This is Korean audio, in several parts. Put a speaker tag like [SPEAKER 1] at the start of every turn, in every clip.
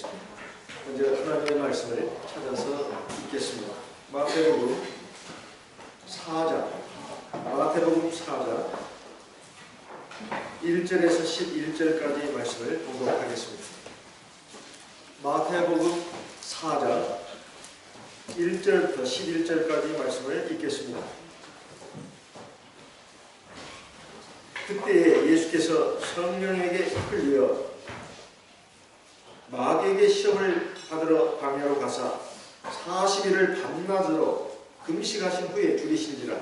[SPEAKER 1] 하겠습니다. 먼저 하나님의 말씀을 찾아서 읽겠습니다. 마태복음 4장 1절에서 11절까지 말씀을 봉독하겠습니다. 마태복음 4장 1절부터 11절까지 말씀을 읽겠습니다. 그때 예수께서 성령에게 이끌려 마귀에게 시험을 받으러 광야로 가사 40일을 밤낮으로 금식하신 후에 죽이신지라.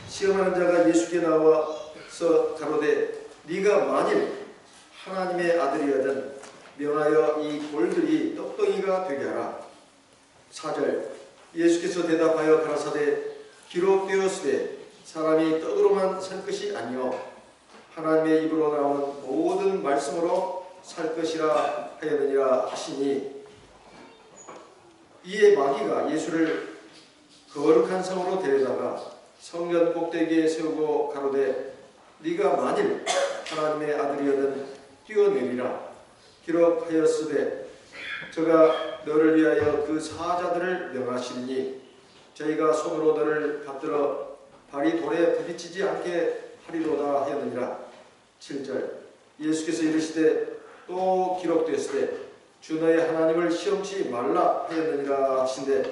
[SPEAKER 1] 시험하는 자가 예수께 나와서 가로되 네가 만일 하나님의 아들이거든 명하여 이 돌들이 떡덩이가 되게 하라. 4절 예수께서 대답하여 가라사대 기록되었으되 사람이 떡으로만 살 것이 아니요 하나님의 입으로 나오는 모든 말씀으로 살 것이라 하였느니라 하시니, 이에 마귀가 예수를 거룩한 성으로 데려다가 성전 꼭대기에 세우고 가로되 네가 만일 하나님의 아들이거든 뛰어내리라. 기록하였으되 저가 너를 위하여 그 사자들을 명하시니 저희가 손으로 너를 받들어 발이 돌에 부딪히지 않게 하리로다 하였느니라. 7절 예수께서 이르시되 또 기록되었으되 주 너의 하나님을 시험치 말라 하였느니라 하신대,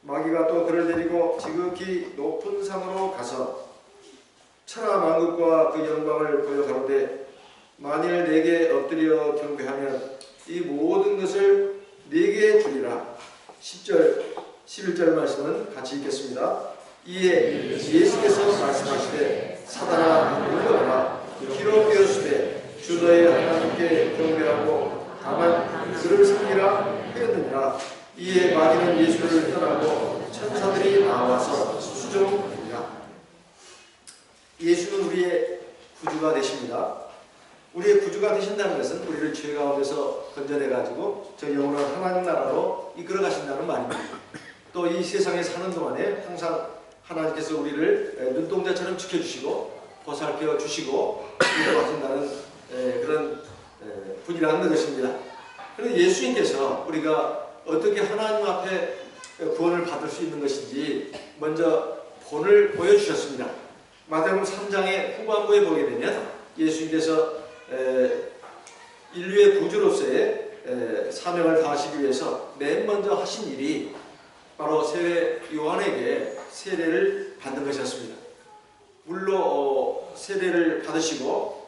[SPEAKER 1] 마귀가 또 그를 데리고 지극히 높은 산으로 가서 천하 만국과 그 영광을 보여 가로되 만일 내게 엎드려 경배하면 이 모든 것을 네게 주리라. 10절 11절 말씀은 같이 읽겠습니다. 이에 예수께서 말씀하시되 사단아 물러가라. 기록되었으되 주 너의 하나님께 경배하고 다만 그를 섬기라 하였느니라. 이에 마귀는 예수를 떠나고 천사들이 나와서 수종하니라. 예수는 우리의 구주가 되십니다. 우리의 구주가 되신다는 것은 우리를 죄 가운데서 건져내가지고 저 영원한 하나님 나라로 이끌어 가신다는 말입니다. 또 이 세상에 사는 동안에 항상 하나님께서 우리를 눈동자처럼 지켜주시고 보살펴 주시고 인도하신다는 그런 분이라는 것입니다. 그런데 예수님께서 우리가 어떻게 하나님 앞에 구원을 받을 수 있는 것인지 먼저 본을 보여주셨습니다. 마태복음 3장의 후반부에 보게 되면 예수님께서 인류의 구주로서의 사명을 다하시기 위해서 맨 먼저 하신 일이 바로 세례 요한에게 세례를 받는 것이었습니다. 물로 세례를 받으시고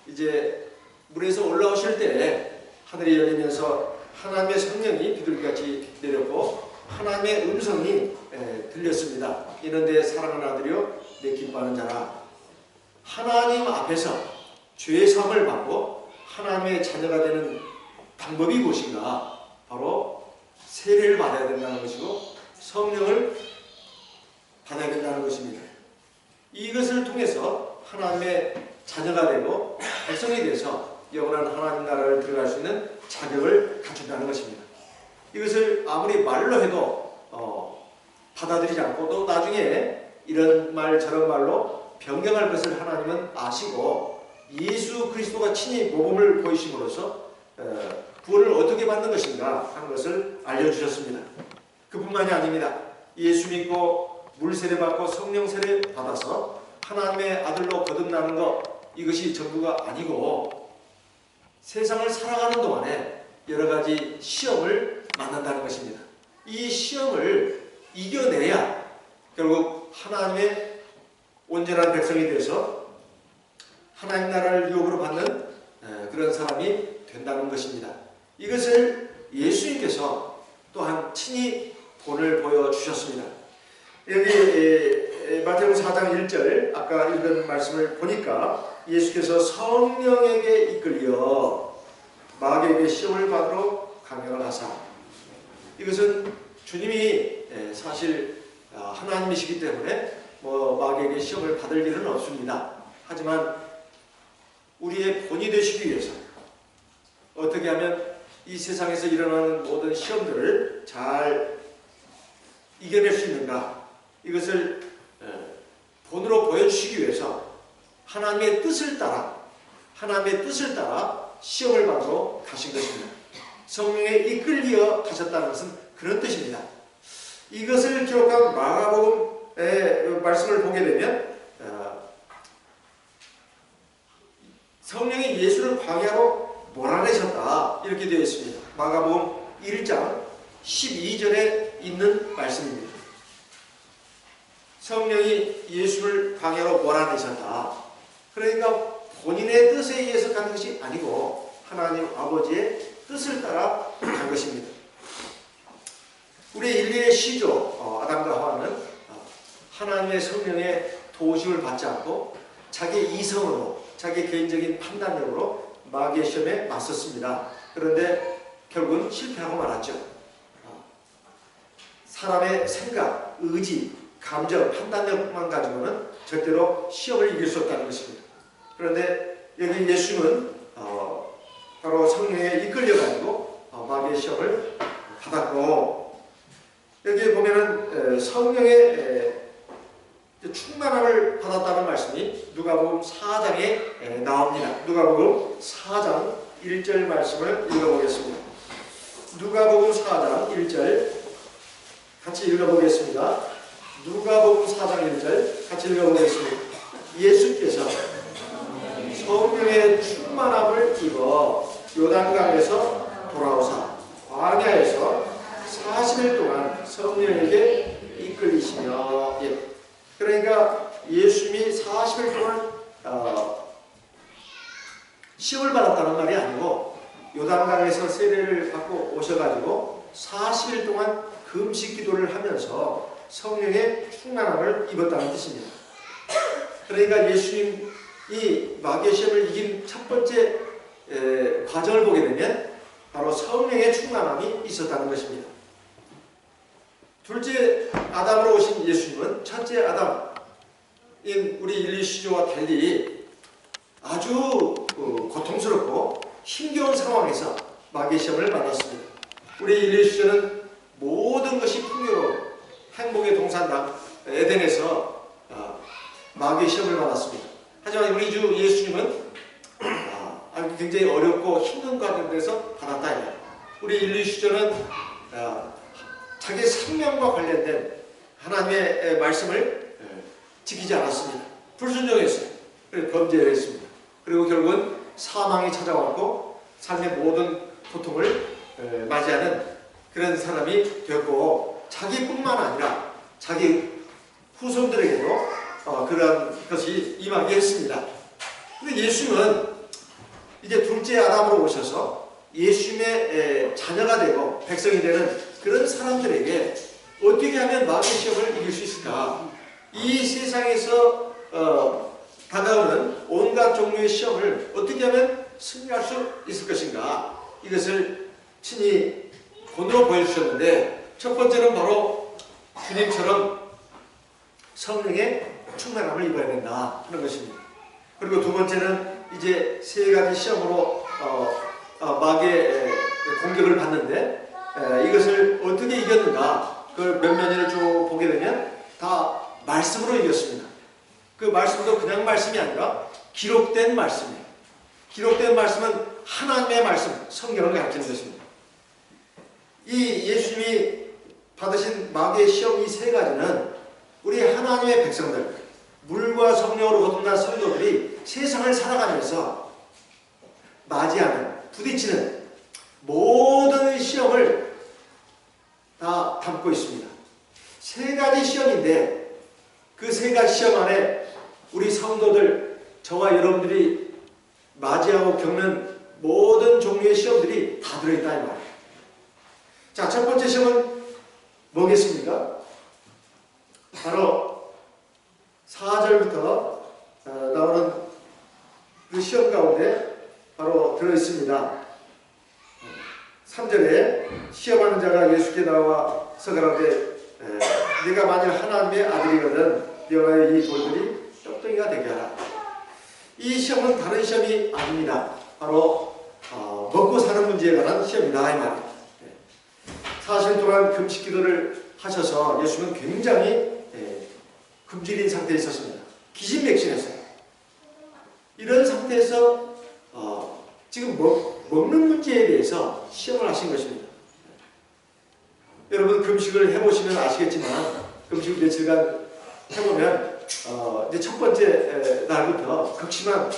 [SPEAKER 1] 이제 물에서 올라오실 때 하늘이 열리면서 하나님의 성령이 비둘기같이 내렸고 하나님의 음성이 들렸습니다. 이는 내 사랑하는 아들이요 내 기뻐하는 자라. 하나님 앞에서 죄의 사함을 받고 하나님의 자녀가 되는 방법이 무엇인가? 바로 세례를 받아야 된다는 것이고 성령을 받아야 된다는 것입니다. 이것을 통해서 하나님의 자녀가 되고 백성이 돼서 영원한 하나님 나라를 들어갈 수 있는 자격을 갖춘다는 것입니다. 이것을 아무리 말로 해도 받아들이지 않고 또 나중에 이런 말 저런 말로 변경할 것을 하나님은 아시고 예수 그리스도가 친히 모범을 보이심으로써 구원을 어떻게 받는 것인가 하는 것을 알려주셨습니다. 그뿐만이 아닙니다. 예수 믿고 물세례 받고 성령 세례 받아서 하나님의 아들로 거듭나는 것, 이것이 전부가 아니고 세상을 살아가는 동안에 여러 가지 시험을 만난다는 것입니다. 이 시험을 이겨내야 결국 하나님의 온전한 백성이 되어서 하나님 나라를 유업으로 받는 그런 사람이 된다는 것입니다. 이것을 예수님께서 또한 친히 본을 보여주셨습니다. 여기 마태복음 4장 1절 아까 읽은 말씀을 보니까 예수께서 성령에게 이끌려 마귀에게 시험을 받으러 광야로 가사, 이것은 주님이 사실 하나님이시기 때문에 마귀에게 시험을 받을 일은 없습니다. 하지만 우리의 본이 되시기 위해서 어떻게 하면 이 세상에서 일어나는 모든 시험들을 잘 이겨낼 수 있는가, 이것을 본으로 보여주시기 위해서 하나님의 뜻을 따라 시험을 받으러 가신 것입니다. 성령에 이끌려 가셨다는 것은 그런 뜻입니다. 이것을 기록한 마가복음의 말씀을 보게 되면 성령이 예수를 광야로 몰아내셨다 이렇게 되어 있습니다. 마가복음 1장 12절에 있는 말씀입니다. 성령이 예수를 광야로 몰아내셨다. 그러니까 본인의 뜻에 의해서 간 것이 아니고 하나님 아버지의 뜻을 따라 간 것입니다. 우리 인류의 시조 아담과 하와는 하나님의 성령의 도우심을 받지 않고 자기 이성으로 자기 개인적인 판단력으로 마귀의 시험에 맞섰습니다. 그런데 결국은 실패하고 말았죠. 사람의 생각, 의지, 감정, 판단력만 가지고는 절대로 시험을 이길 수 없다는 것입니다. 그런데 여기 예수님은 바로 성령에 이끌려가지고 마귀의 시험을 받았고, 여기 보면은 성령의 충만함을 받았다는 말씀이 누가복음 4장에 나옵니다. 누가복음 4장 1절 말씀을 읽어보겠습니다. 누가복음 4장 1절 같이 읽어보겠습니다. 누가복음 4장 1절 같이 읽어보겠습니다. 예수께서 성령의 충만함을 입어 요단강에서 돌아오사 광야에서 40일 동안 성령에게 이끌리시며, 그러니까 예수님이 40일 동안 시험을 받았다는 말이 아니고 요단강에서 세례를 받고 오셔가지고 40일 동안 금식 기도를 하면서 성령의 충만함을 입었다는 뜻입니다. 그러니까 예수님이 마귀의 시험을 이긴 첫 번째 과정을 보게 되면 바로 성령의 충만함이 있었다는 것입니다. 둘째 아담으로 오신 예수님은 첫째 아담인 우리 인류 시조와 달리 아주 고통스럽고 힘겨운 상황에서 마귀의 시험을 받았습니다. 우리 인류 시조는 모든 것이 풍요로운 행복의 동산 에덴에서 마귀의 시험을 받았습니다. 하지만 우리 주 예수님은 굉장히 어렵고 힘든 과정에서 받았다. 우리 인류 시조는 자기 생명과 관련된 하나님의 말씀을 지키지 않았습니다. 불순종했어요. 그리고 범죄를 했습니다. 그리고 결국은 사망이 찾아왔고 삶의 모든 고통을 맞이하는 그런 사람이 되었고, 자기뿐만 아니라 자기 후손들에게도 그런 것이 임하게 했습니다. 그런데 예수님은 이제 둘째 아담으로 오셔서 예수님의 자녀가 되고 백성이 되는 그런 사람들에게 어떻게 하면 마귀의 시험을 이길 수 있을까? 이 세상에서 다가오는 온갖 종류의 시험을 어떻게 하면 승리할 수 있을 것인가? 이것을 친히 본으로 보여주셨는데, 첫 번째는 바로 주님처럼 성령의 충만함을 입어야 된다 하는 것입니다. 그리고 두 번째는 이제 세 가지 시험으로 마귀의 공격을 받는데 이것을 어떻게 이겼는가, 그걸 몇 면을 쭉 보게 되면 다 말씀으로 이겼습니다. 그 말씀도 그냥 말씀이 아니라 기록된 말씀이에요. 기록된 말씀은 하나님의 말씀, 성경을 가르치는 것입니다. 이 예수님이 받으신 마귀의 시험 이 세 가지는 우리 하나님의 백성들, 물과 성령으로 거듭난 성도들이 세상을 살아가면서 맞이하는, 부딪히는 모든 시험을 다 담고 있습니다. 세 가지 시험인데 그 세 가지 시험 안에 우리 성도들, 저와 여러분들이 맞이하고 겪는 모든 종류의 시험들이 다 들어있다 이 말이에요. 자, 첫 번째 시험은 뭐겠습니까? 바로 4절부터 나오는 그 시험 가운데 바로 들어있습니다. 3절에 시험하는 자가 예수께 나와서 가라되 네가 만일 하나님의 아들이거든 명하여 이 돌들이 떡덩이가 되게 하라. 이 시험은 다른 시험이 아닙니다. 바로 먹고 사는 문제에 관한 시험이다 이 말입니다. 40일 동안 금식 기도를 하셔서 예수는 굉장히 굶주린 상태에 있었습니다. 기진맥진했어요. 이런 상태에서 지금 먹는 문제에 대해서 시험을 하신 것입니다. 여러분 금식을 해보시면 아시겠지만 금식을 며칠간 해보면 이제 첫 번째 날부터 극심한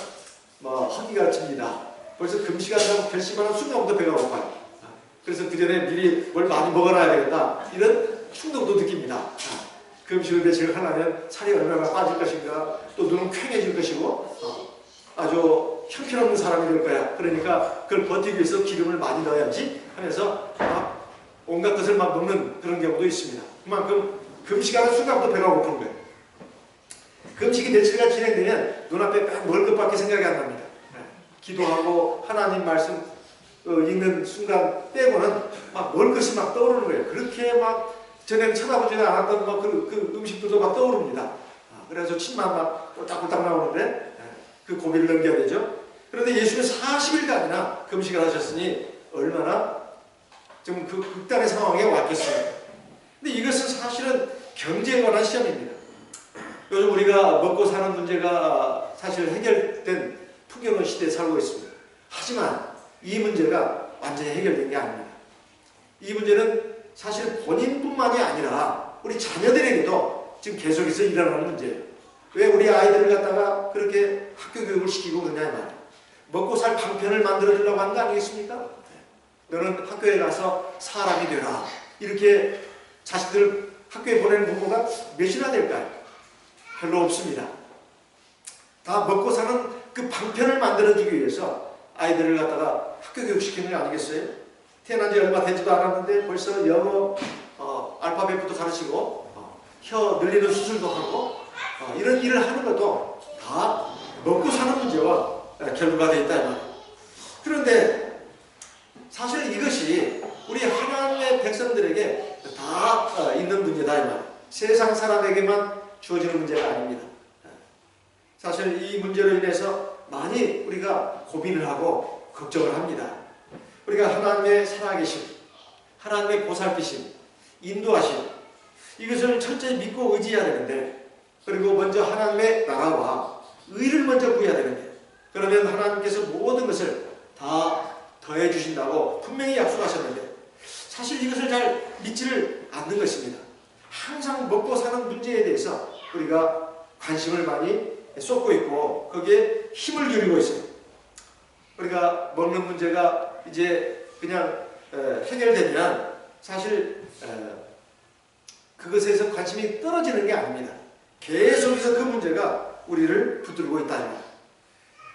[SPEAKER 1] 허기가 칩니다. 벌써 금식한다고 결심하는 순간부터 배가 고파요. 그래서 그 전에 미리 뭘 많이 먹어놔야 되겠다 이런 충동도 느낍니다. 금식을 며칠 하려면 살이 얼마나 빠질 것인가, 또 눈은 퀭해질 것이고 아주 형편없는 사람이 될 거야. 그러니까 그걸 버티기 위해서 기름을 많이 넣어야지 하면서 온갖 것을 막 먹는 그런 경우도 있습니다. 그만큼 금식하는 순간부터 배가 고픈 거예요. 금식이 며칠간 진행되면 눈앞에 먹을 것밖에 생각이 안 납니다. 기도하고 하나님 말씀 읽는 순간 빼고는 막 먹을 것이 막 떠오르는 거예요. 그렇게 막 전에는 쳐다보지도 않았던 그 음식들도 막 떠오릅니다. 그래서 침만 막 꼴딱꼴딱 나오는데 그 고비를 넘겨야 되죠. 그런데 예수는 40일간이나 금식을 하셨으니 얼마나 좀 그 극단의 상황에 왔겠습니까? 근데 이것은 사실은 경제에 관한 시험입니다. 요즘 우리가 먹고 사는 문제가 사실 해결된 풍요로운 시대에 살고 있습니다. 하지만 이 문제가 완전히 해결된 게 아닙니다. 이 문제는 사실 본인뿐만이 아니라 우리 자녀들에게도 지금 계속해서 일어나는 문제예요. 왜 우리 아이들을 갖다가 그렇게 학교 교육을 시키고 그러냐 이 말이에요. 먹고 살 방편을 만들어 주려고 하는 거 아니겠습니까? 너는 학교에 가서 사람이 되라. 이렇게 자식들 학교에 보내는 부모가 몇이나 될까요? 별로 없습니다. 다 먹고 사는 그 방편을 만들어주기 위해서 아이들을 갖다가 학교 교육시키는 거 아니겠어요? 태어난 지 얼마 되지도 않았는데 벌써 영어 알파벳부터 가르치고 혀 늘리는 수술도 하고 이런 일을 하는 것도 다 먹고 사는 문제와 결부가 되어 있다 이 말이에요. 그런데 사실 이것이 우리 하나님의 백성들에게 다 있는 문제다 이 말이에요. 세상 사람에게만 주어지는 문제가 아닙니다. 사실 이 문제로 인해서 많이 우리가 고민을 하고 걱정을 합니다. 우리가 하나님의 살아계심, 하나님의 보살피심, 인도하심 이것을 철저히 믿고 의지해야 되는데, 그리고 먼저 하나님의 나라와 의를 먼저 구해야 되는데, 그러면 하나님께서 모든 것을 다 더해 주신다고 분명히 약속하셨는데 사실 이것을 잘 믿지를 않는 것입니다. 항상 먹고 사는 문제에 대해서 우리가 관심을 많이 쏟고 있고 거기에 힘을 기울이고 있습니다. 우리가 먹는 문제가 이제 그냥 해결되면 사실 그것에서 관심이 떨어지는 게 아닙니다. 계속해서 그 문제가 우리를 붙들고 있다.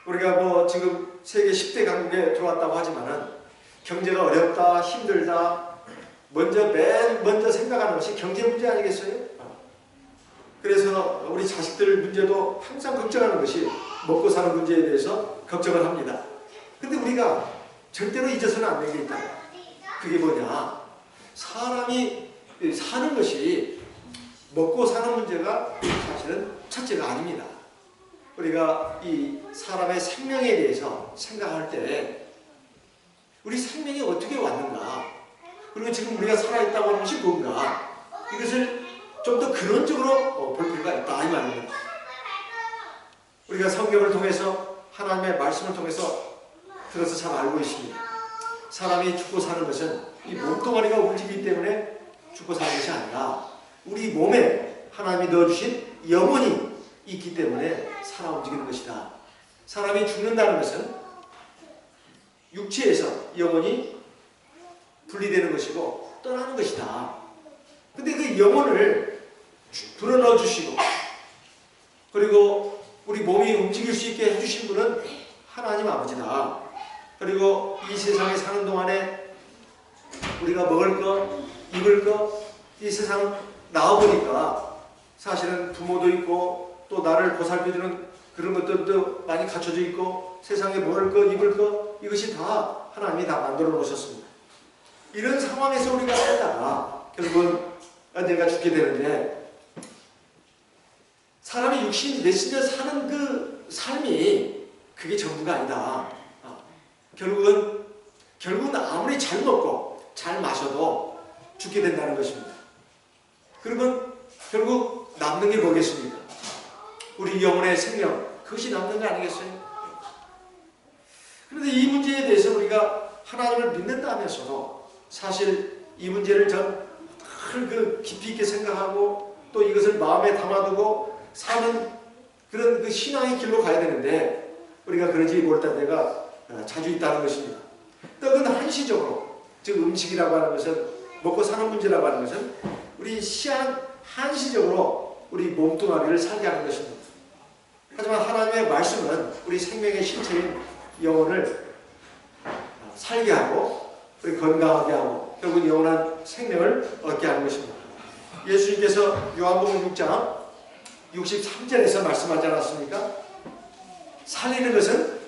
[SPEAKER 1] 우리가 지금 세계 10대 강국에 들어왔다고 하지만은 경제가 어렵다, 힘들다, 맨 먼저 생각하는 것이 경제 문제 아니겠어요? 그래서 우리 자식들 문제도 항상 걱정하는 것이 먹고 사는 문제에 대해서 걱정을 합니다. 근데 우리가 절대로 잊어서는 안 되는 게 있다. 그게 뭐냐? 사람이 사는 것이 먹고 사는 문제가 사실은 첫째가 아닙니다. 우리가 이 사람의 생명에 대해서 생각할 때 우리 생명이 어떻게 왔는가? 그리고 지금 우리가 살아있다고 하는 것이 뭔가? 이것을 좀 더 근원적으로 볼 필요가 있다 이 말입니다. 우리가 성경을 통해서 하나님의 말씀을 통해서 들어서 잘 알고 있습니다. 사람이 죽고 사는 것은 이 몸뚱아리가 움직이기 때문에 죽고 사는 것이 아니라 우리 몸에 하나님이 넣어주신 영혼이 있기 때문에 살아 움직이는 것이다. 사람이 죽는다는 것은 육체에서 영혼이 분리되는 것이고 떠나는 것이다. 근데 그 영혼을 불어넣어 주시고 그리고 우리 몸이 움직일 수 있게 해주신 분은 하나님 아버지다. 그리고 이 세상에 사는 동안에 우리가 먹을 거, 입을 거, 이 세상 나와보니까 사실은 부모도 있고 또 나를 보살펴주는 그런 것들도 많이 갖춰져 있고 세상에 먹을 거, 입을 거 이것이 다 하나님이 다 만들어 놓으셨습니다. 이런 상황에서 우리가 살다가 결국은 언젠가 죽게 되는데 사람이 60 몇십 년 사는 그 삶이 그게 전부가 아니다. 결국은 아무리 잘 먹고 잘 마셔도 죽게 된다는 것입니다. 그러면 결국 남는 게 뭐겠습니까? 우리 영혼의 생명, 그것이 남는 거 아니겠어요? 그런데 이 문제에 대해서 우리가 하나님을 믿는다면서도 사실 이 문제를 늘 그 깊이 있게 생각하고 또 이것을 마음에 담아두고 사는 그런 그 신앙의 길로 가야 되는데 우리가 그러지 못할 때가 자주 있다는 것입니다. 떡은 한시적으로, 즉 음식이라고 하는 것은, 먹고 사는 문제라고 하는 것은 우리 한시적으로 우리 몸뚱아리를 살게 하는 것입니다. 하지만 하나님의 말씀은 우리 생명의 실체인 영혼을 살게 하고 우리 건강하게 하고 결국 영원한 생명을 얻게 하는 것입니다. 예수님께서 요한복음 6장 63절에서 말씀하지 않았습니까? 살리는 것은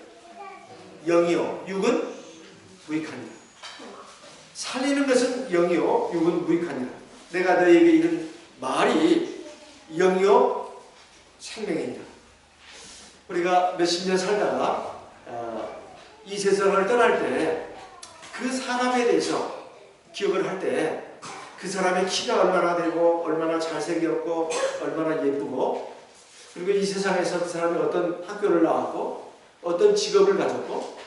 [SPEAKER 1] 영이요 육은 무익하니라. 살리는 것은 영이요 육은 무익하니라. 내가 너희에게 이른 말이 영이요 생명이니라. 우리가 몇십 년 살다가 이 세상을 떠날 때 그 사람에 대해서 기억을 할 때 그 사람의 키가 얼마나 되고 얼마나 잘생겼고 얼마나 예쁘고 그리고 이 세상에서 그 사람이 어떤 학교를 나왔고 어떤 직업을 가졌고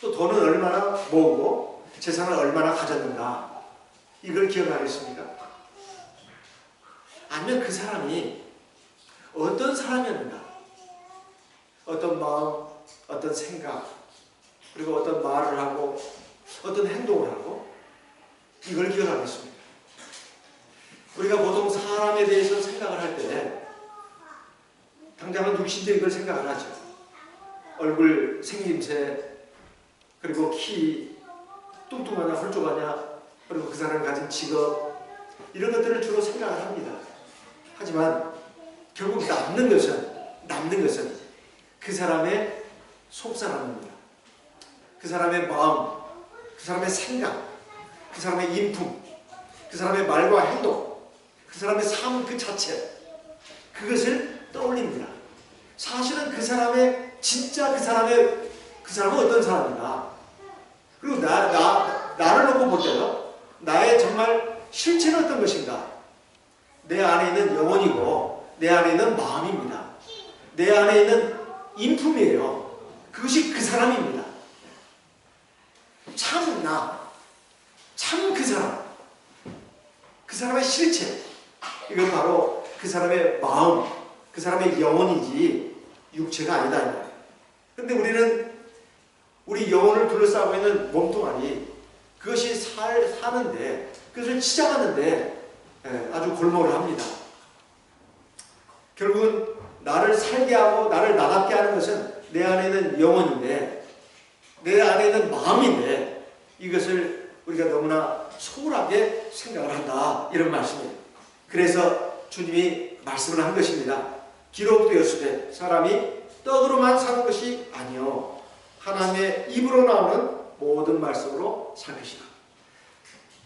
[SPEAKER 1] 또 돈은 얼마나 모으고 재산을 얼마나 가졌는가 이걸 기억하겠습니까? 아니면 그 사람이 어떤 사람이었는가, 어떤 마음, 어떤 생각, 그리고 어떤 말을 하고 어떤 행동을 하고 이걸 기억하겠습니다. 우리가 보통 사람에 대해서 생각을 할 때 당장은 육신적인 걸 생각을 하죠. 얼굴 생김새, 그리고 키, 뚱뚱하냐 홀쭉하냐, 그리고 그 사람이 가진 직업 이런 것들을 주로 생각을 합니다. 하지만 결국 남는 것은 그 사람의 속사람입니다. 그 사람의 마음, 그 사람의 생각, 그 사람의 인품, 그 사람의 말과 행동, 그 사람의 삶 그 자체, 그것을 떠올립니다. 사실은 그 사람의 진짜 그 사람은 어떤 사람인가? 그리고 나를 놓고 볼 때도 나의 정말 실체는 어떤 것인가? 내 안에 있는 영혼이고 내 안에 있는 마음입니다. 내 안에 있는 인품이에요. 그것이 그 사람입니다. 참 나, 참 그 사람, 그 사람의 실체, 이건 바로 그 사람의 마음, 그 사람의 영혼이지 육체가 아니다. 그런데 우리는 우리 영혼을 둘러싸고 있는 몸뚱아리, 그것이 사는데, 그것을 치장하는데 아주 골몰을 합니다. 결국은 나를 살게 하고 나를 나답게 하는 것은 내 안에 있는 영혼인데, 내 안에 있는 마음인데, 이것을 우리가 너무나 소홀하게 생각을 한다, 이런 말씀이에요. 그래서 주님이 말씀을 한 것입니다. 기록되었을 때 사람이 떡으로만 사는 것이 아니요 하나님의 입으로 나오는 모든 말씀으로 살 것이다.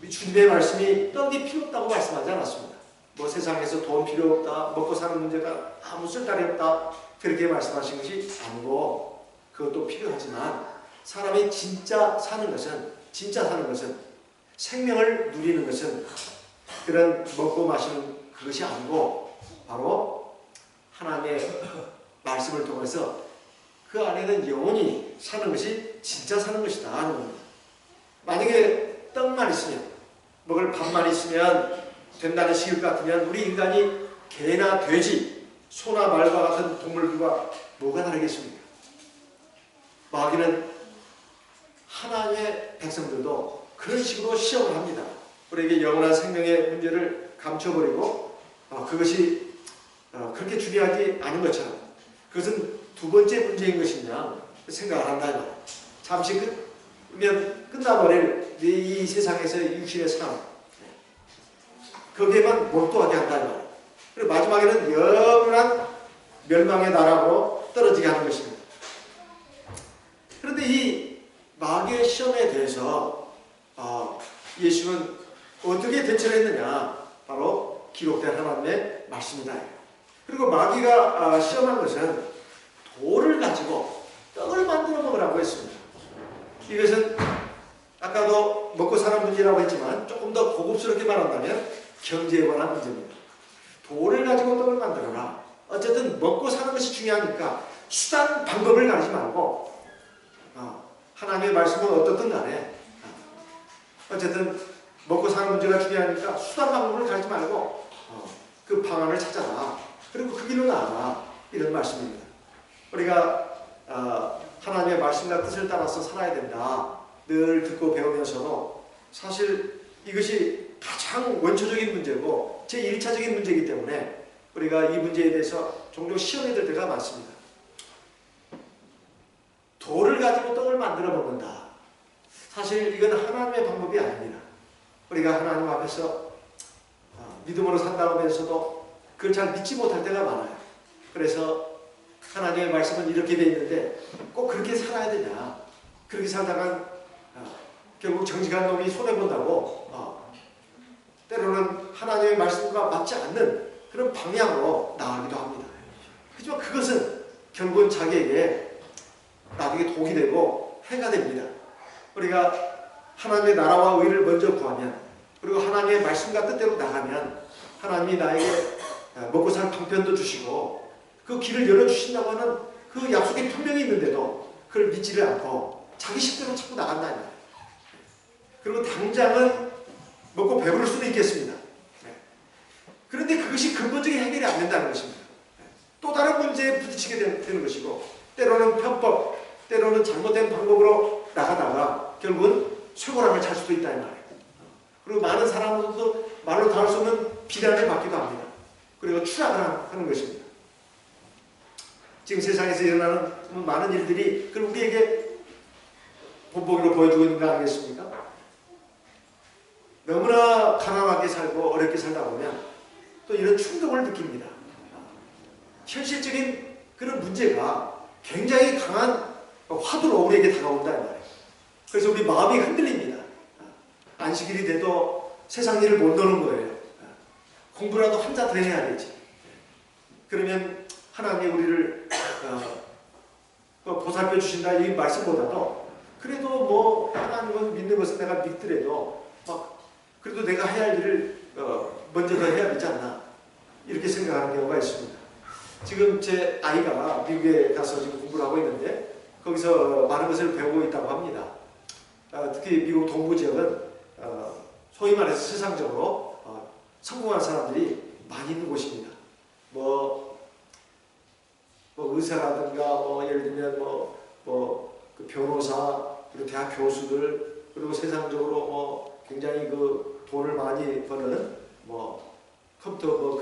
[SPEAKER 1] 우리 주님의 말씀이 떡이 필요 없다고 말씀하지 않았습니다. 뭐 세상에서 돈 필요 없다, 먹고 사는 문제가 아무 쓸데이 없다, 그렇게 말씀하신 것이 아니고, 그것도 필요하지만 사람이 진짜 사는 것은 생명을 누리는 것은 그런 먹고 마시는 그것이 아니고 바로 하나님의 말씀을 통해서 그 안에는 영혼이 사는 것이 진짜 사는 것이다 하는 겁니다. 만약에 떡만 있으면, 먹을 밥만 있으면 된다는 시급 같으면 우리 인간이 개나 돼지, 소나 말과 같은 동물들과 뭐가 다르겠습니까? 마귀는 하나님의 백성들도 그런 식으로 시험을 합니다. 우리에게 영원한 생명의 문제를 감춰버리고 그것이 그렇게 중요하지 않은 것처럼 그것은 두 번째 문제인 것이냐 생각을 한다. 잠시 그러면 끝나버릴 이 세상에서의 육신의 삶, 거기에만 몰두하게 한다. 그리고 마지막에는 영원한 멸망의 나라로 떨어지게 하는 것입니다. 그런데 이 마귀의 시험에 대해서 예수는 어떻게 대처를 했느냐? 바로 기록된 하나님의 말씀이다. 그리고 마귀가 시험한 것은 돌을 가지고 떡을 만들어 먹으라고 했습니다. 이것은 아까도 먹고 사는 문제라고 했지만 조금 더 고급스럽게 말한다면 경제에 관한 문제입니다. 돌을 가지고 떡을 만들어라. 어쨌든 먹고 사는 것이 중요하니까 수단 방법을 가리지 말고 하나님의 말씀은 어떻든 간에 어쨌든 먹고 사는 문제가 중요하니까 수단 방법을 가리지 말고 그 방안을 찾아라. 그리고 그 길로 나아라. 이런 말씀입니다. 우리가 하나님의 말씀과 뜻을 따라서 살아야 된다. 늘 듣고 배우면서도 사실 이것이 가장 원초적인 문제고 제1차적인 문제이기 때문에 우리가 이 문제에 대해서 종종 시험이 될 때가 많습니다. 돌을 가지고 떡을 만들어 먹는다. 사실 이건 하나님의 방법이 아닙니다. 우리가 하나님 앞에서 믿음으로 산다고 하면서도 그걸 잘 믿지 못할 때가 많아요. 그래서 하나님의 말씀은 이렇게 되어 있는데 꼭 그렇게 살아야 되냐. 그렇게 살다가 결국 정직한 놈이 손해본다고 때로는 하나님의 말씀과 맞지 않는 그런 방향으로 나가기도 합니다. 하지만 그것은 결국은 자기에게 나중에 독이 되고 해가 됩니다. 우리가 하나님의 나라와 의를 먼저 구하면 그리고 하나님의 말씀과 뜻대로 나가면 하나님이 나에게 먹고 살 방편도 주시고 그 길을 열어주신다고 하는 그 약속이 분명히 있는데도 그걸 믿지를 않고 자기 식대로 자꾸 나간다는 거예요. 그리고 당장은 먹고 배부를 수도 있겠습니다. 그런데 그것이 근본적인 해결이 안 된다는 것입니다. 또 다른 문제에 부딪히게 되는 것이고 때로는 편법, 때로는 잘못된 방법으로 나가다가 결국은 쇠고랑을 찰 수도 있다는 말이에요. 그리고 많은 사람들도 말로 다 할 수 없는 비난을 받기도 합니다. 그리고 추락을 하는 것입니다. 지금 세상에서 일어나는 많은 일들이 그걸 우리에게 본보기로 보여주고 있는 거 아니겠습니까? 너무나 가난하게 살고 어렵게 살다 보면 또 이런 충동을 느낍니다. 현실적인 그런 문제가 굉장히 강한 화두로 우리에게 다가온다는 말이에요. 그래서 우리 마음이 흔들립니다. 안식일이 돼도 세상 일을 못 노는 거예요. 공부라도 한자 더 해야 되지. 그러면 하나님이 우리를 보살펴 주신다 이 말씀보다도 그래도 뭐 하나님을 믿는 것은 내가 믿더라도 그래도 내가 해야 할 일을 먼저 더 해야 되지 않나 이렇게 생각하는 경우가 있습니다. 지금 제 아이가 미국에 가서 지금 공부를 하고 있는데 거기서 많은 것을 배우고 있다고 합니다. 특히 미국 동부 지역은 소위 말해서 세상적으로 성공한 사람들이 많이 있는 곳입니다. 뭐 의사라든가 예를 들면 그 변호사 그리고 대학 교수들 그리고 세상적으로 굉장히 그 돈을 많이 버는 컴퓨터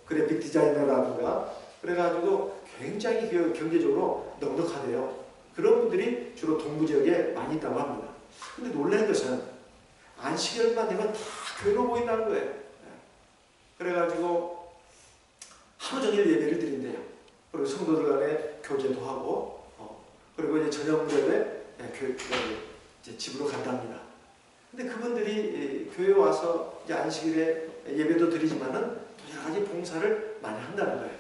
[SPEAKER 1] 그래픽 디자이너라든가 그래가지고 굉장히 경제적으로 넉넉하대요. 그런 분들이 주로 동부 지역에 많이 있다고 합니다. 근데 놀라는 것은 안식일만 되면 다 괴로워 보인다는 거예요. 그래가지고 하루 종일 예배를 드린대요. 그리고 성도들 간에 교제도 하고 그리고 이제 저녁 무렵에 이제 집으로 간답니다. 근데 그분들이 교회에 와서 이제 안식일에 예배도 드리지만은 또 여러 가지 봉사를 많이 한다는 거예요.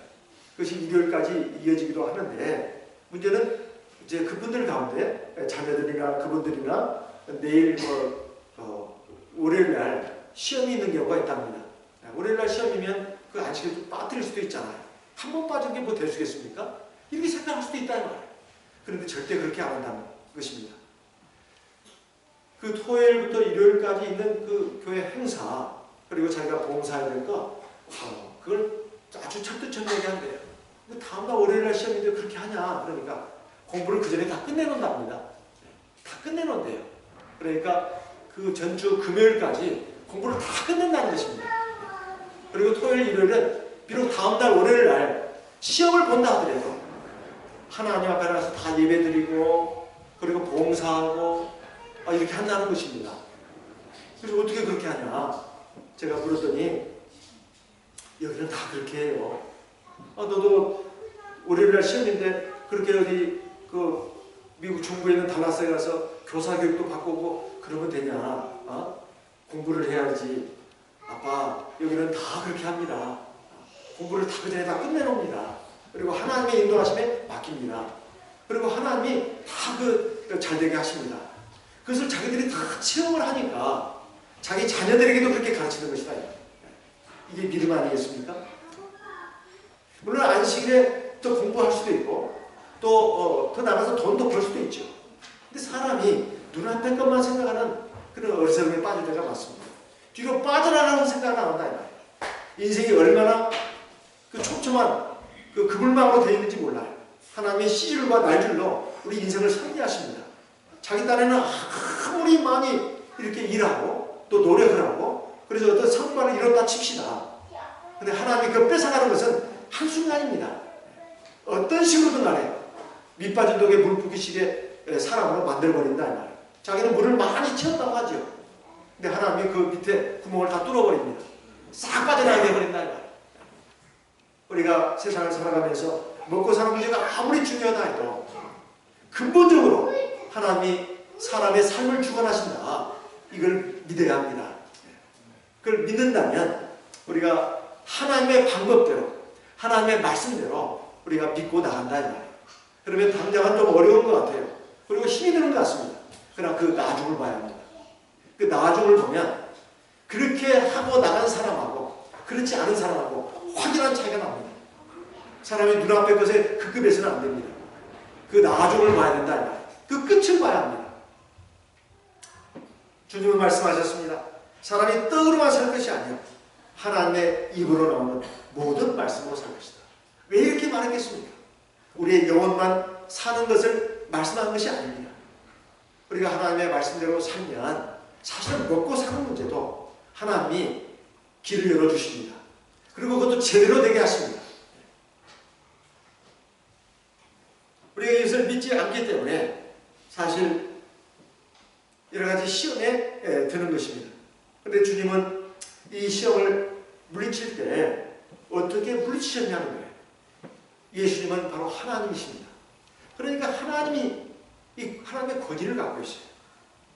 [SPEAKER 1] 그것이 일요일까지 이어지기도 하는데 문제는 이제 그분들 가운데 자녀들이나 그분들이나 내일 월요일날 시험이 있는 경우가 있답니다. 월요일날 시험이면 그 안식일 좀 빠뜨릴 수도 있잖아요. 한 번 빠진 게 뭐 될 수 있겠습니까? 이렇게 생각할 수도 있다는 거예요. 그런데 절대 그렇게 안 한다는 것입니다. 그 토요일부터 일요일까지 있는 그 교회 행사 그리고 자기가 봉사해야 될 거 그걸 아주 철두철미하게 한대요. 근데 다음날 월요일날 시험인데 그렇게 하냐 그러니까 공부를 그 전에 다 끝내놓는답니다. 다 끝내놓는데요. 그러니까 그 전주 금요일까지 공부를 다 끝낸다는 것입니다. 그리고 토요일 일요일은 비록 다음날 월요일날 시험을 본다 하더라도 하나님 앞에 나가서 다 예배드리고 그리고 봉사하고 이렇게 한다는 것입니다. 그래서 어떻게 그렇게 하냐 제가 물었더니 여기는 다 그렇게 해요. 너도 월요일날 시험인데 그렇게 어디 그 미국 중부에 있는 달라스에 가서 교사 교육도 받고 오고 그러면 되냐? 공부를 해야지. 아빠 여기는 다 그렇게 합니다. 공부를 다 그 전에 다 끝내놓습니다. 그리고 하나님의 인도하심에 맡깁니다. 그리고 하나님이 다 잘 되게 하십니다. 그것을 자기들이 다 체험을 하니까 자기 자녀들에게도 그렇게 가르치는 것이다. 이게 믿음 아니겠습니까? 물론 안식일에 또 공부할 수도 있고 또 더 나가서 돈도 벌 수도 있죠. 근데 사람이 눈앞의 것만 생각하는 그런 어리석음에 빠질 때가 많습니다. 뒤로 빠져나가는 생각이 나온다. 인생이 얼마나 그 촘촘한 그 그물망으로 되어 있는지 몰라요. 하나님의 씨줄과 날줄로 우리 인생을 설계하십니다. 자기 딴에는 아무리 많이 이렇게 일하고 또 노력을 하고 그래서 어떤 성과를 이뤘다 칩시다. 근데 하나님이 그 뺏어가는 것은 한순간입니다. 어떤 식으로든 간에 밑빠진 독에 물 붓기식의 사람으로 만들어버린다 이 말이에요. 자기는 물을 많이 채웠다고 하죠. 근데 하나님이 그 밑에 구멍을 다 뚫어버립니다. 싹 빠져나가게 해버린다 이 말이에요. 우리가 세상을 살아가면서 먹고 사는 문제가 아무리 중요하다 해도 근본적으로 하나님이 사람의 삶을 주관하신다. 이걸 믿어야 합니다. 그걸 믿는다면 우리가 하나님의 방법대로 하나님의 말씀대로 우리가 믿고 나간다 이 말이에요. 그러면 당장은 좀 어려운 것 같아요. 그리고 힘이 드는 것 같습니다. 그러나 그 나중을 봐야 합니다. 그 나중을 보면 그렇게 하고 나간 사람하고 그렇지 않은 사람하고 확연한 차이가 납니다. 사람이 눈앞의 것에 급급해서는 안 됩니다. 그 나중을 봐야 된다 이 말이에요. 그 끝을 봐야 합니다. 주님은 말씀하셨습니다. 사람이 떡으로만 살 것이 아니요 하나님의 입으로 나오는 모든 말씀으로 살 것이다. 왜 이렇게 말했겠습니까? 우리의 영혼만 사는 것을 말씀하는 것이 아닙니다. 우리가 하나님의 말씀대로 살면 사실은 먹고 사는 문제도 하나님이 길을 열어주십니다. 그리고 그것도 제대로 되게 하십니다. 우리가 이것을 믿지 않기 때문에 사실 여러 가지 시험에 드는 것입니다. 그런데 주님은 이 시험을 물리칠 때 어떻게 물리치셨냐는 거예요. 예수님은 바로 하나님이십니다. 그러니까 하나님이 이 하나님의 권위를 갖고 있어요.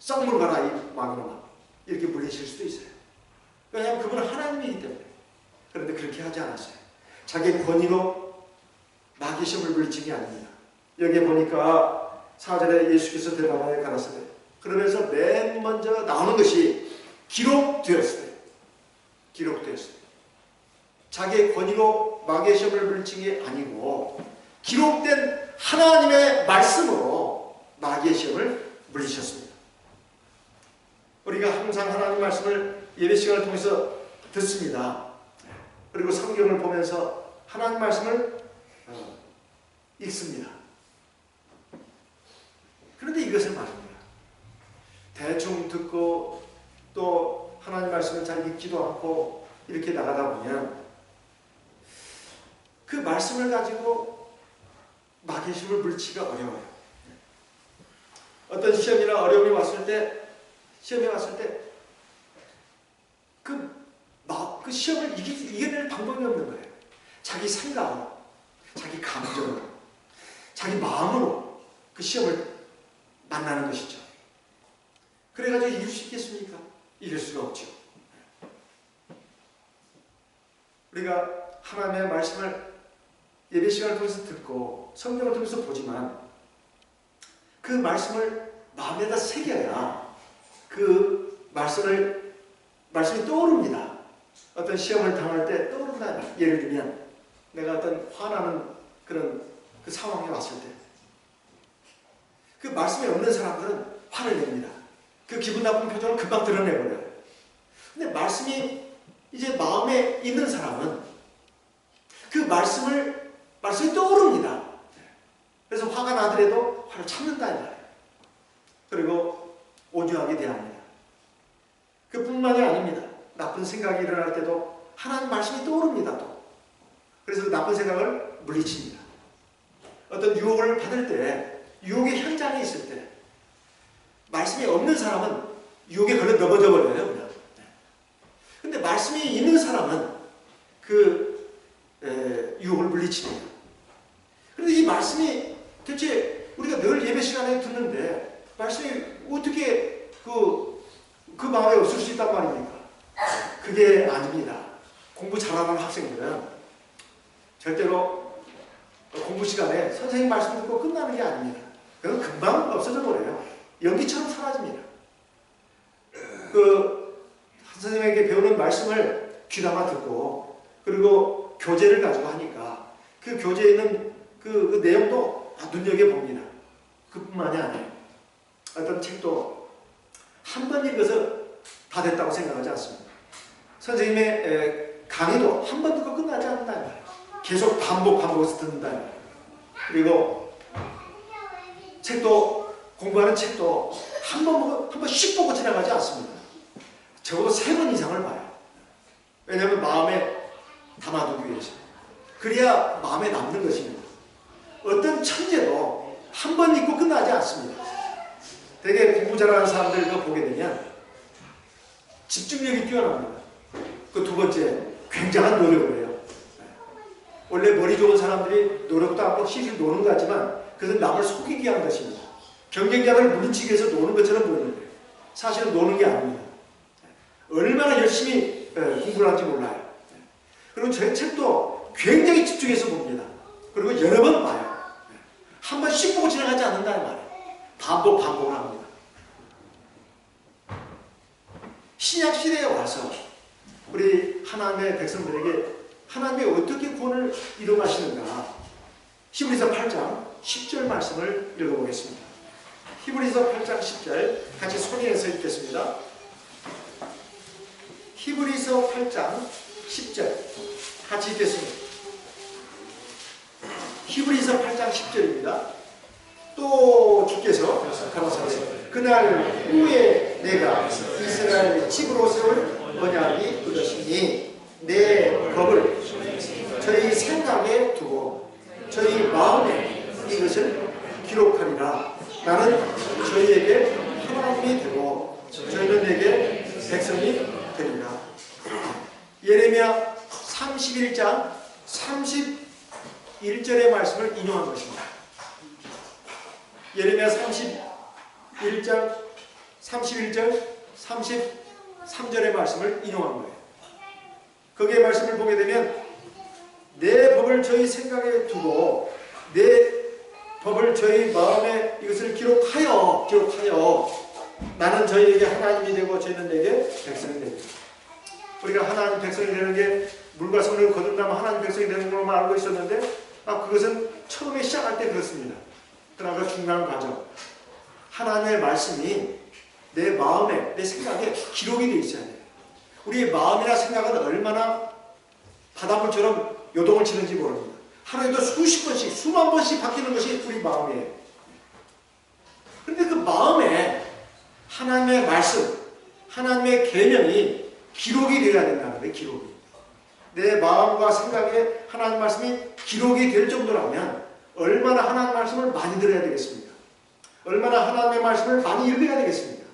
[SPEAKER 1] 썩물 가라 이 마귀놈아 이렇게 물리칠 수도 있어요. 왜냐하면 그분은 하나님이기 때문에. 그런데 그렇게 하지 않았어요. 자기 권위로 마귀 시험을 물리친 게 아닙니다. 여기에 보니까 4절에 예수께서 대답하여 가라사대 그러면서 맨 먼저 나오는 것이 기록되었을 때 기록되었을 때 자기의 권위로 마귀의 시험을 물리친 게 아니고 기록된 하나님의 말씀으로 마귀의 시험을 물리셨습니다. 우리가 항상 하나님 말씀을 예배 시간을 통해서 듣습니다. 그리고 성경을 보면서 하나님 말씀을 읽습니다. 그런데 이것을 말합니다. 대충 듣고 또 하나님 말씀을 잘 읽지도 않고 이렇게 나가다 보면 그 말씀을 가지고 마귀의 시험을 물리치기가 어려워요. 어떤 시험이나 어려움이 왔을 때 시험이 왔을 때 그 시험을 이겨낼 방법이 없는 거예요. 자기 생각으로 자기 감정으로 자기 마음으로 그 시험을 만나는 것이죠. 그래가지고 이길 수 있겠습니까? 이길 수가 없죠. 우리가 하나님의 말씀을 예배 시간을 통해서 듣고 성경을 통해서 보지만 그 말씀을 마음에다 새겨야 그 말씀이 떠오릅니다. 어떤 시험을 당할 때 떠오른다. 예를 들면 내가 어떤 화나는 그런 그 상황에 왔을 때 그 말씀이 없는 사람들은 화를 냅니다. 그 기분 나쁜 표정을 금방 드러내버려요. 근데 말씀이 이제 마음에 있는 사람은 그 말씀이 떠오릅니다. 그래서 화가 나더라도 화를 참는다 이 말이에요. 그리고 온유하게 대합니다. 그뿐만이 아닙니다. 나쁜 생각이 일어날 때도 하나님 말씀이 떠오릅니다. 또. 그래서 그 나쁜 생각을 물리칩니다. 어떤 유혹을 받을 때 유혹의 현장에 있을 때 말씀이 없는 사람은 유혹에 걸려 넘어져 버려요. 그냥. 근데 말씀이 있는 사람은 그 유혹을 물리칩니다. 그런데 이 말씀이 대체 우리가 늘 예배 시간에 듣는데 말씀이 어떻게 그 마음에 없을 수 있단 말입니까? 그게 아닙니다. 공부 잘하는 학생들은 절대로 공부 시간에 선생님 말씀 듣고 끝나는 게 아닙니다. 그건 금방 없어져 버려요. 연기처럼 사라집니다. 그 선생님에게 배우는 말씀을 귀담아 듣고 그리고 교재를 가지고 하니까 그 교재에 있는 그 내용도 눈여겨봅니다. 그뿐만이 아니에요. 어떤 책도 한 번 읽어서 다 됐다고 생각하지 않습니다. 선생님의 강의도 한 번 듣고 끝나지 않는다. 계속 반복해서 듣는다. 그리고 책도, 공부하는 책도 한 번씩 보고 지나가지 않습니다. 적어도 3번 이상을 봐요. 왜냐하면 마음에 담아두기 위해서. 그래야 마음에 남는 것입니다. 어떤 천재도 한 번 읽고 끝나지 않습니다. 되게 공부 잘하는 사람들 거 보게 되면 집중력이 뛰어납니다. 그 두 번째, 굉장한 노력을 해요. 원래 머리 좋은 사람들이 노력도 안 하고 실실 노는 것 같지만 그것은 남을 속이기 위한 것입니다. 경쟁자를 물리치기 위해서 노는 것처럼 보이는 거예요. 사실은 노는 게 아닙니다. 얼마나 열심히 공부를 하는지 몰라요. 그리고 제 책도 굉장히 집중해서 봅니다. 그리고 여러 번 봐요. 한 번씩 보고 지나가지 않는다는 말이에요. 반복을 합니다. 신약시대에 와서 우리 하나님의 백성들에게 하나님이 어떻게 구원을 이루어가시는가, 히브리서 8장 10절 말씀을 읽어보겠습니다. 히브리서 8장 10절 같이 소리내서 읽겠습니다. 히브리서 8장 10절 같이 읽겠습니다. 히브리서 8장 10절입니다. 또 주께서 가라사대 그날 후에 내가 이스라엘 집으로 세울 언약이 이것이니 내 법을 저희 생각에 두고 저희 마음에 이것을 기록하리라. 나는 저희에게 하나님이 되고 저희는 내게 백성이 되리라. 예레미야 31장 31절의 말씀을 인용한 것입니다. 예레미야 31장 31절 33절의 말씀을 인용한 거예요. 거기에 말씀을 보게 되면 내 법을 저희 생각에 두고 내 법을 저희 마음에 이것을 기록하여 나는 저희에게 하나님이 되고 저희는 내게 백성이 됩니다. 우리가 하나님 백성이 되는 게 물과 성령을 거듭나면 하나님 백성이 되는 걸로만 알고 있었는데 그것은 처음에 시작할 때 그렇습니다. 그러나 그 중요한 과정, 하나님의 말씀이 내 마음에, 내 생각에 기록이 되어 있어야 돼요. 우리의 마음이나 생각은 얼마나 바닷물처럼 요동을 치는지 모릅니다. 하루에도 수십 번씩, 수만 번씩 바뀌는 것이 우리 마음이에요. 그런데 그 마음에 하나님의 말씀, 하나님의 계명이 기록이 되어야 된다는 거예요. 기록이. 내 마음과 생각에 하나님 말씀이 기록이 될 정도라면 얼마나 하나님 말씀을 많이 들어야 되겠습니까? 얼마나 하나님의 말씀을 많이 읽어야 되겠습니까?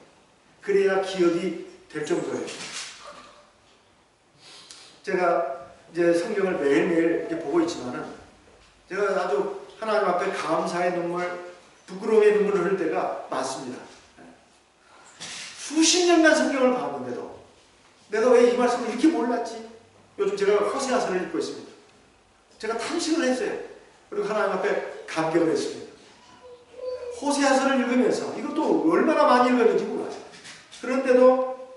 [SPEAKER 1] 그래야 기억이 될 정도예요. 제가 이제 성경을 매일매일 이렇게 보고 있지만은 제가 아주 하나님 앞에 감사의 눈물, 부끄러움의 눈물을 흘릴 때가 많습니다. 수십 년간 성경을 봤는데도 내가 왜 이 말씀을 이렇게 몰랐지? 요즘 제가 호세아서를 읽고 있습니다. 제가 탐식을 했어요. 그리고 하나님 앞에 감격을 했습니다. 호세아서를 읽으면서 이것도 얼마나 많이 읽었는지 몰라요. 그런데도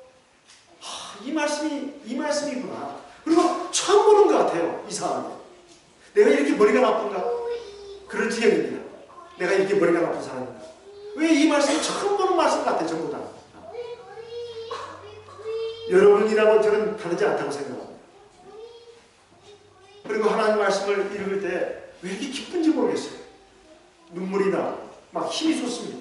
[SPEAKER 1] 이 말씀이구나. 그리고 처음 보는 것 같아요. 이상하게. 내가 이렇게 머리가 나쁜가? 그런 지경입니다. 내가 이렇게 머리가 나쁜 사람인가? 왜 이 말씀이 처음 보는 말씀 같아, 전부 다. 여러분이라고 저는 다르지 않다고 생각합니다. 그리고 하나님 말씀을 읽을 때 왜 이렇게 기쁜지 모르겠어요. 눈물이 나, 막 힘이 솟습니다.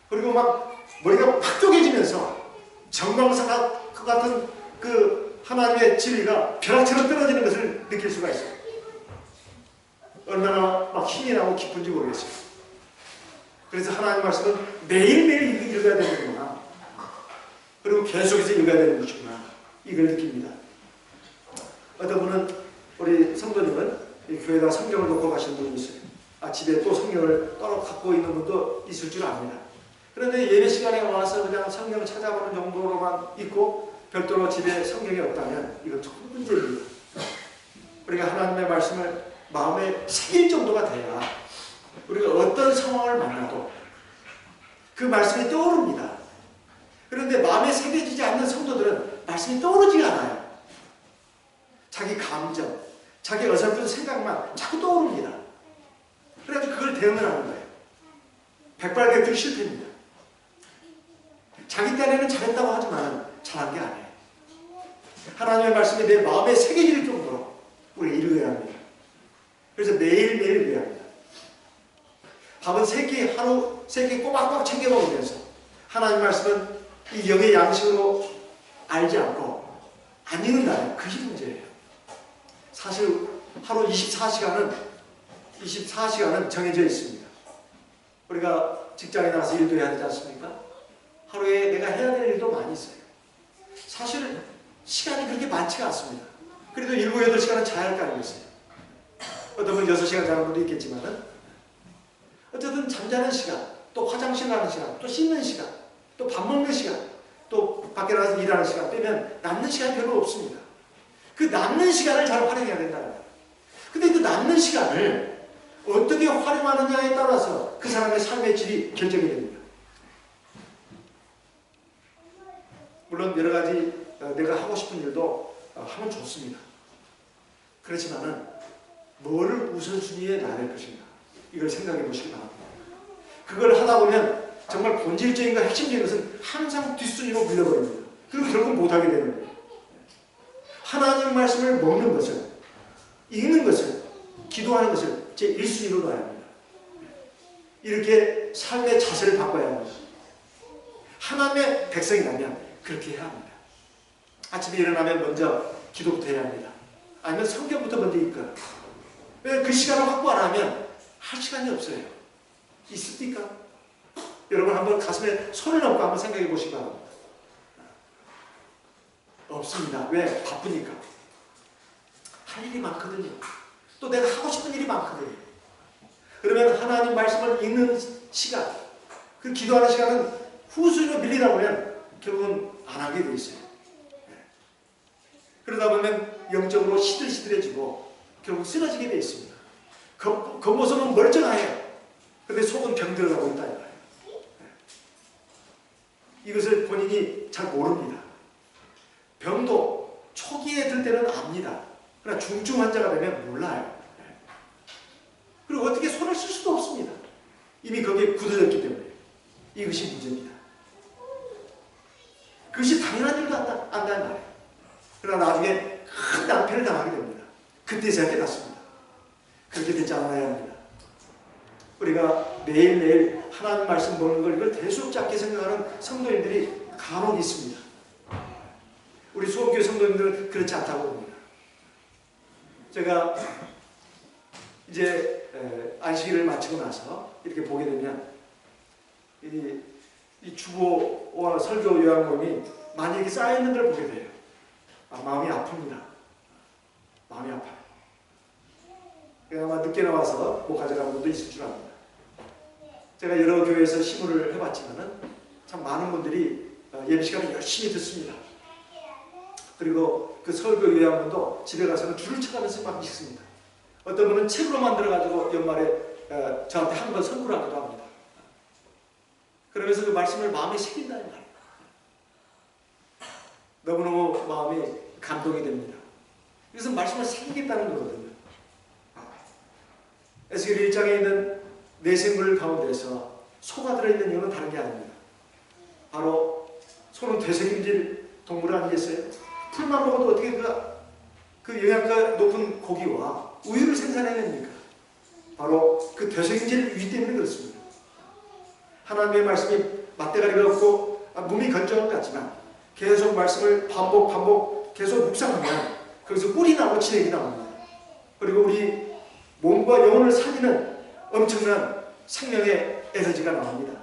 [SPEAKER 1] 그리고 막 머리가 팍 쪼개지면서 정광석 같은 그 하나님의 진리가 벼락처럼 떨어지는 것을 느낄 수가 있어요. 얼마나 막 힘이 나고 기쁜지 모르겠어요. 그래서 하나님 말씀은 매일매일 읽어야 되는구나. 그리고 계속해서 읽어야 되는 것이구나. 이걸 느낍니다. 어떤 분은 우리 성도님은 교회에다 성경을 놓고 가시는 분이 있어요. 집에 또 성경을 따로 갖고 있는 분도 있을 줄 압니다. 그런데 예배 시간에 와서 그냥 성경을 찾아보는 정도로만 있고 별도로 집에 성경이 없다면 이건 큰 문제입니다. 우리가 하나님의 말씀을 마음에 새길 정도가 돼야 우리가 어떤 상황을 만나도 그 말씀이 떠오릅니다. 그런데 마음에 새겨지지 않는 성도들은 말씀이 떠오르지가 않아요. 자기 감정, 자기 어설픈 생각만 자꾸 떠오릅니다. 그래가지고 그걸 대응을 하는 거예요. 백발백중 실패입니다. 자기 딴에는 잘했다고 하지만 잘한 게 아니에요. 하나님의 말씀이 내 마음에 새겨질 정도로 우리가 읽어야 합니다. 그래서 매일매일 읽어야 합니다. 밥은 하루 3끼 꼬박꼬박 챙겨 먹으면서 하나님 말씀은 이 영의 양식으로 알지 않고 안 읽는다. 그게 문제예요. 사실 하루 24시간은 정해져 있습니다. 우리가 직장에 나가서 일도 해야 되지 않습니까? 하루에 내가 해야 될 일도 많이 있어요. 사실 시간이 그렇게 많지가 않습니다. 그래도 7, 8시간은 자야 할 거 아니겠어요? 어떤 분은 6시간 자는 분도 있겠지만은 어쨌든 잠자는 시간, 또 화장실 가는 시간, 또 씻는 시간, 또 밥 먹는 시간, 또 밖에 나가서 일하는 시간 빼면 남는 시간이 별로 없습니다. 그 남는 시간을 잘 활용해야 된다는 거예요. 근데 그 남는 시간을 어떻게 활용하느냐에 따라서 그 사람의 삶의 질이 결정이 됩니다. 물론 여러 가지 내가 하고 싶은 일도 하면 좋습니다. 그렇지만은 뭐를 우선순위에 놔야 될 것인가 이걸 생각해 보시기 바랍니다. 그걸 하다 보면 정말 본질적인 것, 핵심적인 것은 항상 뒷순위로 밀려버립니다. 그리고 결국 못하게 되는 거예요. 하나님 말씀을 먹는 것을, 읽는 것을, 기도하는 것을 제 1순위로 놔야 합니다. 이렇게 삶의 자세를 바꿔야 합니다. 하나님의 백성이라면 그렇게 해야 합니다. 아침에 일어나면 먼저 기도부터 해야 합니다. 아니면 성경부터 먼저 읽거나. 왜 그 시간을 확보 안 하면 할 시간이 없어요. 있습니까? 여러분 한번 가슴에 손을 얹고 한번 생각해 보시기 바랍니다. 없습니다. 왜? 바쁘니까. 할 일이 많거든요. 또 내가 하고 싶은 일이 많거든요. 그러면 하나님 말씀을 읽는 시간, 그 기도하는 시간은 후순위로 밀리다 보면 결국은 안 하게 돼 있어요. 그러다 보면 영적으로 시들시들해지고 결국 쓰러지게 돼 있습니다. 겉모습은 멀쩡해요. 그런데 속은 병들어가고 있다. 이것을 본인이 잘 모릅니다. 병도 초기에 들 때는 압니다. 그러나 중증 환자가 되면 몰라요. 그리고 어떻게 손을 쓸 수도 없습니다. 이미 거기에 굳어졌기 때문에. 이것이 문제입니다. 그것이 당연한 일도 안다는 말이에요. 그러나 나중에 큰 낭패를 당하게 됩니다. 그때서야 깨닫습니다. 그렇게 되지 않아야 합니다. 우리가 매일매일 하나님 말씀 보는 걸 이걸 대수롭지 않게 생각하는 성도님들이 간혹 있습니다. 우리 수업교회 성도님들은 그렇지 않다고 봅니다. 제가 이제 안식일을 마치고 나서 이렇게 보게 되면 이 주보와 설교 요약 모임이 많이 이렇게 쌓여있는 걸 보게 돼요. 마음이 아픕니다. 마음이 아파요. 아마 늦게 나와서 못 가져가는 분도 있을 줄 압니다. 제가 여러 교회에서 시무를 해봤지만은 참 많은 분들이 예배 시간을 열심히 듣습니다. 그리고 그 설교 요약문도 집에 가서는 줄을 쳐가면서 막 읽습니다. 어떤 분은 책으로 만들어가지고 연말에 저한테 한 번 선물을 하기도 합니다. 그러면서 그 말씀을 마음에 새긴다는 말이에요. 너무너무 마음이 감동이 됩니다. 그래서 말씀을 새기겠다는 거거든요. 에스겔 1장에 있는 내생물 가운데서 소가 들어있는 이유는 다른 게 아닙니다. 바로 소는 되새김질 동물 아니겠어요? 풀만 먹어도 어떻게 그 영양가 높은 고기와 우유를 생산해냅니까? 바로 그 되새김질 위 때문에 그렇습니다. 하나님의 말씀이 맞대가리가 없고 몸이 건조한 것 같지만 계속 말씀을 반복 계속 묵상하면 거기서 꿀이 나고 진액이 나옵니다. 그리고 우리 몸과 영혼을 살리는 엄청난 생명의 에너지가 나옵니다.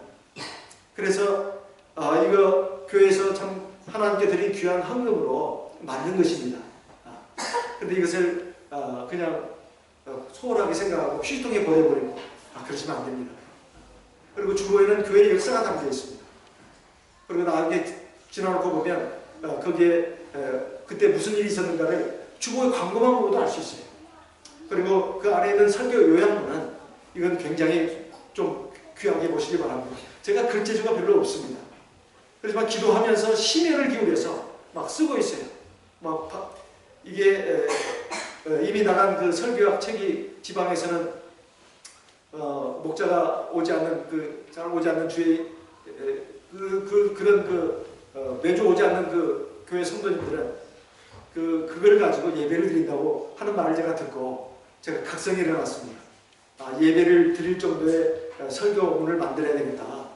[SPEAKER 1] 그래서 이거 교회에서 참 하나님께 드린 귀한 헌금으로 만든 것입니다. 그런데 이것을 그냥 소홀하게 생각하고 휴지통에 버려버리고 그러시면 안 됩니다. 그리고 주보에는 교회의 역사가 담겨 있습니다. 그리고 나중에 지나놓고 보면 거기에 그때 무슨 일이 있었는가를 주보의 광고만 보고도 알 수 있어요. 그리고 그 안에 있는 설교 요약문은 이건 굉장히 좀 귀하게 보시기 바랍니다. 제가 글재주가 별로 없습니다. 그렇지만 기도하면서 심혈을 기울여서 막 쓰고 있어요. 이게 이미 나간 그 설교학 책이 지방에서는 목자가 오지 않는 잘 오지 않는 주의 그런 매주 오지 않는 그 교회 성도님들은 그걸 가지고 예배를 드린다고 하는 말을 제가 듣고 제가 각성이 일어났습니다. 예배를 드릴 정도의 설교문을 만들어야 되겠다.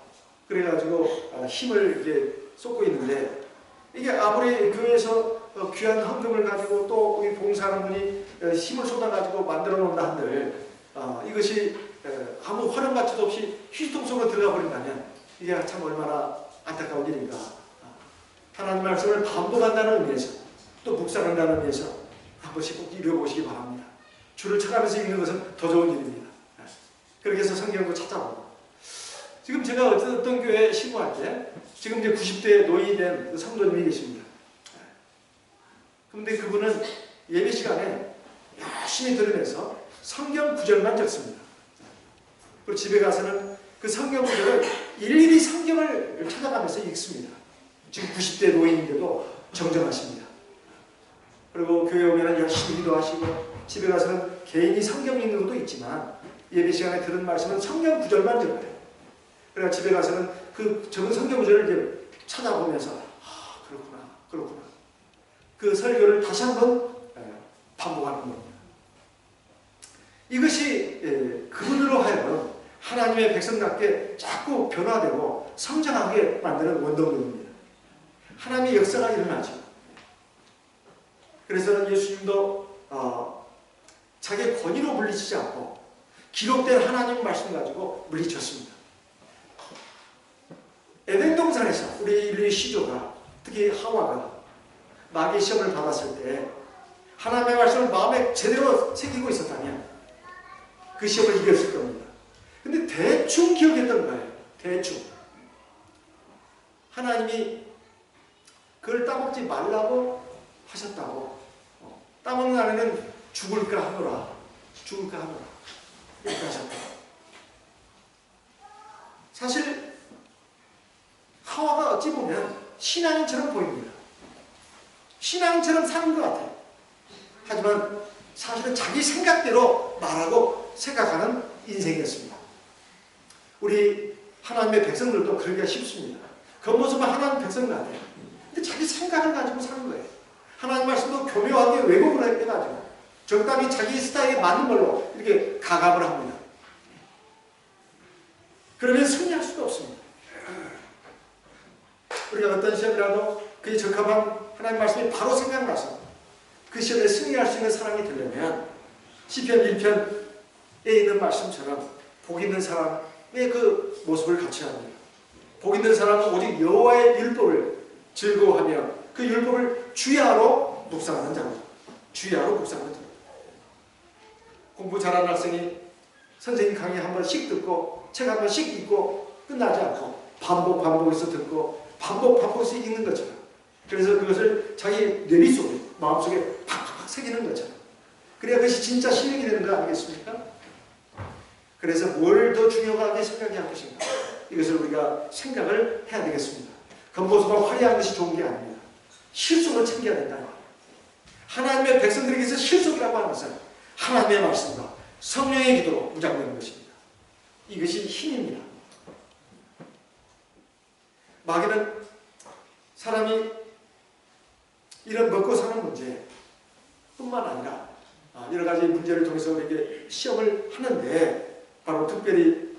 [SPEAKER 1] 그래가지고 힘을 이제 쏟고 있는데, 이게 아무리 교회에서 귀한 헌금을 가지고 또 우리 봉사하는 분이 힘을 쏟아가지고 만들어 놓는다 한들 이것이 아무 활용가치도 없이 휴지통 속으로 들어가 버린다면 이게 참 얼마나 안타까운 일인가. 하나님 말씀을 반복한다는 의미에서 또 묵상한다는 의미에서 한 번씩 꼭 읽어보시기 바랍니다. 주를 찾아가면서 읽는 것은 더 좋은 일입니다. 그렇게 해서 성경도 찾아보고, 지금 제가 어떤 교회에 신고할 때 지금 이제 90대 노인이 된 성도님이 계십니다. 그런데 그분은 예배 시간에 열심히 들으면서 성경 구절만 적습니다. 그리고 집에 가서는 그 성경 구절을 일일이 성경을 찾아가면서 읽습니다. 지금 90대 노인인데도 정정하십니다. 그리고 교회 오면 열심히 기도하시고, 집에 가서는 개인이 성경 읽는 것도 있지만 예배 시간에 들은 말씀은 성경 구절만 적어요. 그래서 집에 가서는 그 적은 성경 구절을 이제 찾아보면서 그렇구나. 그 설교를 다시 한번 반복하는 겁니다. 이것이 그분으로 하여금 하나님의 백성답게 자꾸 변화되고 성장하게 만드는 원동력입니다. 하나님의 역사가 일어나죠. 그래서 예수님도 자기의 권위로 물리치지 않고 기록된 하나님 말씀 가지고 물리쳤습니다. 에덴 동산에서 우리 인류의 시조가, 특히 하와가 마귀의 시험을 받았을 때 하나님의 말씀을 마음에 제대로 새기고 있었다면 그 시험을 이겼을 겁니다. 근데 대충 기억했던 거예요. 대충. 하나님이 그걸 따먹지 말라고 하셨다고. 따먹는 안에는 죽을까 하노라. 이렇게 하셨다. 사실 하와가 어찌 보면 신앙인처럼 보입니다. 신앙인처럼 사는 것 같아요. 하지만 사실은 자기 생각대로 말하고 생각하는 인생이었습니다. 우리 하나님의 백성들도 그러기가 쉽습니다. 겉모습은 하나님 백성 같아요. 근데 자기 생각을 가지고 사는 거예요. 하나님 말씀도 교묘하게 왜곡을 해가지고 적당히 자기 스타일에 맞는 걸로 이렇게 가감을 합니다. 그러면 승리할 수도 없습니다. 우리가 어떤 시험이라도 그에 적합한 하나님 말씀이 바로 생각나서 그 시험에 승리할 수 있는 사람이 되려면 시편 1편에 있는 말씀처럼 복 있는 사람의 그 모습을 갖춰야 합니다. 복 있는 사람은 오직 여호와의 율법을 즐거워하며 그 율법을 주야로 묵상하는 자입니다. 주야로 묵상하는 자입니다. 공부 잘하는 학생이 선생님 강의 한 번씩 듣고 책 한 번씩 읽고 끝나지 않고 반복해서 듣고 반복해서 읽는 것처럼, 그래서 그것을 자기 뇌리 속에, 마음속에 팍팍 새기는 것처럼, 그래야 그것이 진짜 실력이 되는 거 아니겠습니까? 그래서 뭘 더 중요하게 생각해야 할 것인가, 이것을 우리가 생각을 해야 되겠습니다. 겉모습만 화려한 것이 좋은 게 아닙니다. 실속을 챙겨야 된다는 거예요. 하나님의 백성들에게서 실속이라고 하는 것은 하나님의 말씀과 성령의 기도로 무장되는 것입니다. 이것이 힘입니다. 마귀는 사람이 이런 먹고 사는 문제 뿐만 아니라 여러 가지 문제를 통해서 우리에게 시험을 하는데, 바로 특별히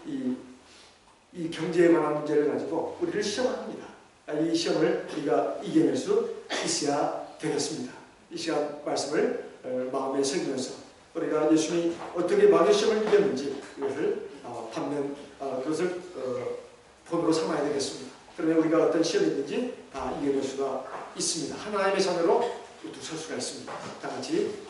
[SPEAKER 1] 이 경제에 관한 문제를 가지고 우리를 시험합니다. 이 시험을 우리가 이겨낼 수 있어야 되겠습니다. 이 시간 말씀을 마음에 새기면서 우리가 예수님이 어떻게 마귀의 시험을 이겼는지 이것을 받는 그것을 본으로 삼아야 되겠습니다. 그러면 우리가 어떤 시험이 있는지 다 이겨낼 수가 있습니다. 하나님의 자녀로 우뚝 설 수가 있습니다. 다 같이